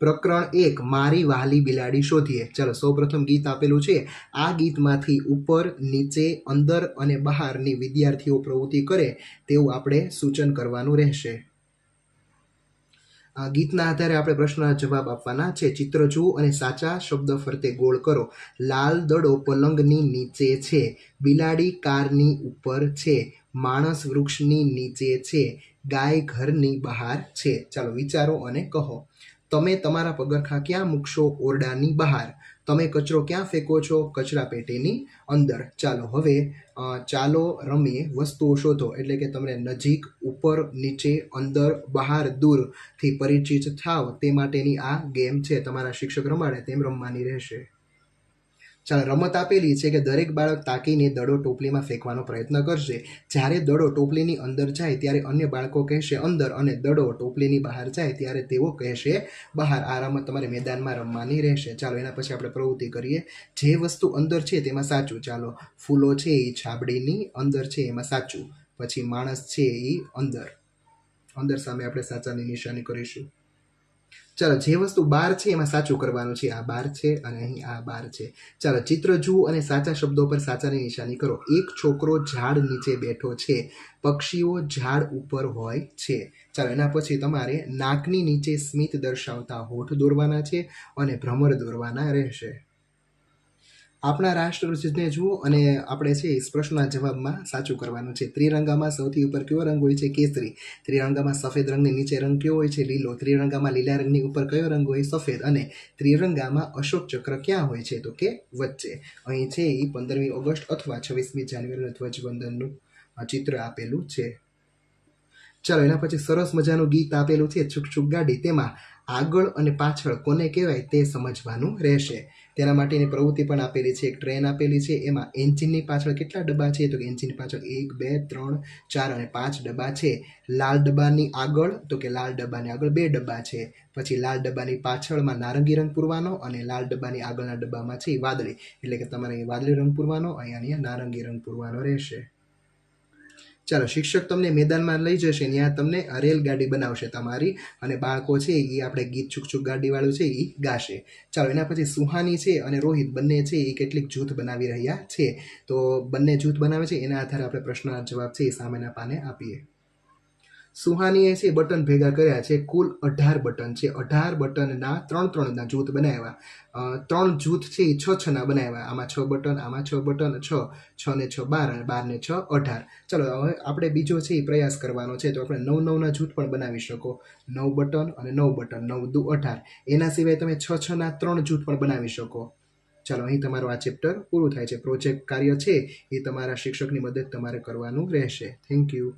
પ્રકરણ 1 મારી વહાલી બિલાડી શોધીએ। ચાલો સૌપ્રથમ ગીત આપેલું છે। આ ગીતમાંથી ઉપર, નીચે, અંદર અને બહારની વિદ્યાર્થીઓ પ્રવૃત્તિ કરે તેવું આપણે સૂચન કરવાનું રહેશે। ગીતના આધારે આપણે પ્રશ્નના જવાબ આપવાના છે। ચિત્ર જુઓ અને સાચા શબ્દ ફરતે ગોળ કરો। લાલ દડો પલંગની નીચે છે, બિલાડી કારની ઉપર છે, માણસ વૃક્ષની નીચે છે, ગાય ઘરની બહાર છે। ચાલો વિચારો અને કહો। તમે તમારા પગરખાં ક્યાં મૂકશો? ઓરડાની બહાર। તમે કચરો ક્યાં ફેંકો છો? કચરા પેટીની અંદર। ચાલો હવે ચાલો રમીએ વસ્તુઓ શોધો, એટલે કે તમને નજીક, ઉપર, નીચે, અંદર, બહાર, દૂરથી પરિચિત થાવ તે માટેની આ ગેમ છે। તમારા શિક્ષક રમાડે તેમ રમવાની રહેશે। ચાલો રમત આપેલી છે કે દરેક બાળક તાકીને દડો ટોપલીમાં ફેંકવાનો પ્રયત્ન કરશે। જ્યારે દડો ટોપલીની અંદર જાય ત્યારે અન્ય બાળકો કહેશે અંદર, અને દડો ટોપલીની બહાર જાય ત્યારે તેઓ કહેશે બહાર। આ રમત તમારે મેદાનમાં રમવાની રહેશે। ચાલો એના પછી આપણે પ્રવૃત્તિ કરીએ। જે વસ્તુ અંદર છે તેમાં સાચું। ચાલો ફૂલો છે એ છાબડીની અંદર છે એમાં સાચું। પછી માણસ છે એ અંદર સામે આપણે સાચાની નિશાની કરીશું। ચાલો જે વસ્તુ બાર છે એમાં સાચું કરવાનું છે। આ બાર છે અને અહીં આ બાર છે। ચાલો ચિત્ર જુઓ અને સાચા શબ્દો પર સાચાની નિશાની કરો। એક છોકરો ઝાડ નીચે બેઠો છે, પક્ષીઓ ઝાડ ઉપર હોય છે। ચાલો એના પછી તમારે નાકની નીચે સ્મિત દર્શાવતા હોઠ દોરવાના છે અને ભ્રમર દોરવાના રહેશે। આપણા રાષ્ટ્રધ્વજને જુઓ અને આપણે છે પ્રશ્નના જવાબમાં સાચું કરવાનું છે। ત્રિરંગામાં સૌથી ઉપર કયો રંગ હોય છે? કેસરી। ત્રિરંગામાં સફેદ રંગની નીચે રંગ કયો હોય છે? લીલો। ત્રિરંગામાં લીલા રંગની ઉપર કયો રંગ હોય? સફેદ। અને ત્રિરંગામાં અશોક ચક્ર ક્યાં હોય છે? તો કે વચ્ચે। અહીં છે એ 15મી ઓગસ્ટ અથવા 26મી જાન્યુઆરીના ધ્વજવંદનનું ચિત્ર આપેલું છે। ચાલો એના પછી સરસ મજાનું ગીત આપેલું છે છુક છુક ગાડી। તેમાં આગળ અને પાછળ કોને કહેવાય તે સમજવાનું રહેશે। તેના માટેની પ્રવૃત્તિ પણ આપેલી છે। એક ટ્રેન આપેલી છે, એમાં એન્જિનની પાછળ કેટલા ડબ્બા છે? તો કે એન્જિનની પાછળ 1, 2, 3, 4 અને 5 ડબ્બા છે। લાલ ડબ્બાની આગળ તો કે લાલ ડબ્બાની આગળ 2 ડબ્બા છે। પછી લાલ ડબ્બાની પાછળમાં નારંગી રંગ પૂરવાનો અને લાલ ડબ્બાની આગળના ડબ્બામાં છે વાદળી, એટલે કે તમારે વાદળી રંગ પૂરવાનો, અહીંયા નારંગી રંગ પૂરવાનો રહેશે। ચાલો શિક્ષક તમને મેદાનમાં લઈ જશે, ત્યાં તમને રેલગાડી બનાવશે તમારી, અને બાળકો છે એ આપણે ગીત છુક છુક ગાડીવાળું છે એ ગાશે। ચાલો એના પછી સુહાની છે અને રોહિત બંને છે એ કેટલીક જૂથ બનાવી રહ્યા છે। તો બંને જૂથ બનાવે છે એના આધારે આપણે પ્રશ્નના જવાબ છે એ સામેના પાને આપીએ। સુહાનીએ છે બટન ભેગા કર્યા છે, કુલ 18 બટન છે। 18 બટનના 3-3ના જૂથ બનાવ્યા। 3 જૂથ છે એ 6-6 ના બનાવ્યા। આમાં 6 બટન, આમાં 6 બટન, 6 ને 6 12 અને 12 ને 6 18। ચલો હવે આપણે બીજો છે એ પ્રયાસ કરવાનો છે, તો આપણે 9-9ના જૂથ પણ બનાવી શકો। 9 બટન અને 9 બટન, 9 દુ 18। એના સિવાય તમે 6-6ના 3 જૂથ પણ બનાવી શકો। ચાલો અહીં તમારું આ ચેપ્ટર પૂરું થાય છે। પ્રોજેક્ટ કાર્ય છે એ તમારા શિક્ષકની મદદ તમારે કરવાનું રહેશે। Thank you.